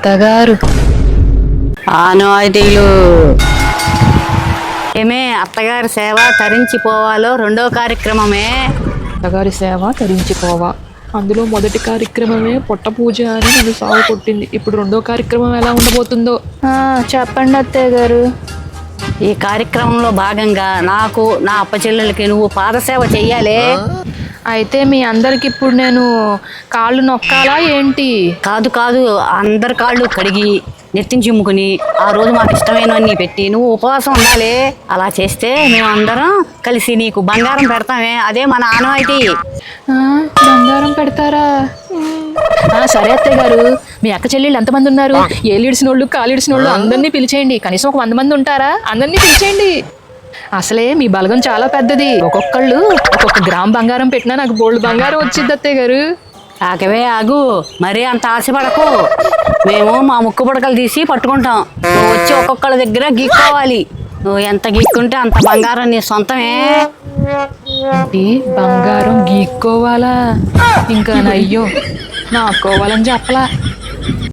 అత్తగారు ఆనవాయితీలు ఏమే అత్తగారి సేవ తరించిపోవాలో రెండో కార్యక్రమమే. అత్తగారి సేవ తరించిపోవా. అందులో మొదటి కార్యక్రమమే పొట్ట పూజ అని నన్ను సాగు కొట్టింది. ఇప్పుడు రెండో కార్యక్రమం ఎలా ఉండబోతుందో. చెప్పండి అత్తయ్య గారు. ఈ కార్యక్రమంలో భాగంగా నాకు నా అప్పచెల్లెలకి నువ్వు పాదసేవ చెయ్యాలి. అయితే మీ అందరికి ఇప్పుడు నేను కాళ్ళు నొక్కాలా ఏంటి? కాదు కాదు, అందరి కాళ్ళు కడిగి నెత్తిని చిమ్ముకుని ఆ రోజు మాకు ఇష్టమైనవన్నీ పెట్టి నువ్వు ఉపవాసం ఉండాలి. అలా చేస్తే మేమందరం కలిసి నీకు బంగారం పెడతామే. అదే మన ఆనవాయితీ. బంగారం పెడతారా? సరే అత్తయ్య గారు. మీ అక్క చెల్లెళ్ళు ఎంతమంది ఉన్నారు? ఏలిడిసిన వాళ్ళు కాలిడిసిన వాళ్ళు అందరినీ పిలిచేయండి. కనీసం ఒక 100 మంది ఉంటారా? అందరినీ పిలిచేయండి. అసలే మీ బలగం చాలా పెద్దది. ఒక్కొక్కళ్ళు ఒక్కొక్క గ్రామ్ బంగారం పెట్టినా నాకు బోల్డ్ బంగారం వచ్చింది అత్తయ్య గారు. ఆకవే ఆగు, మరీ అంత ఆశపడకు. మేము మా ముక్కు పుడకలు తీసి పట్టుకుంటాం. నువ్వు వచ్చి ఒక్కొక్కళ్ళ దగ్గర గీక్కోవాలి. నువ్వు ఎంత గీక్కుంటే అంత బంగారం నీ సొంతమే. బంగారం గీక్కోవాలా? ఇంకా నయ్యో నాకోవాలని చెప్పలా.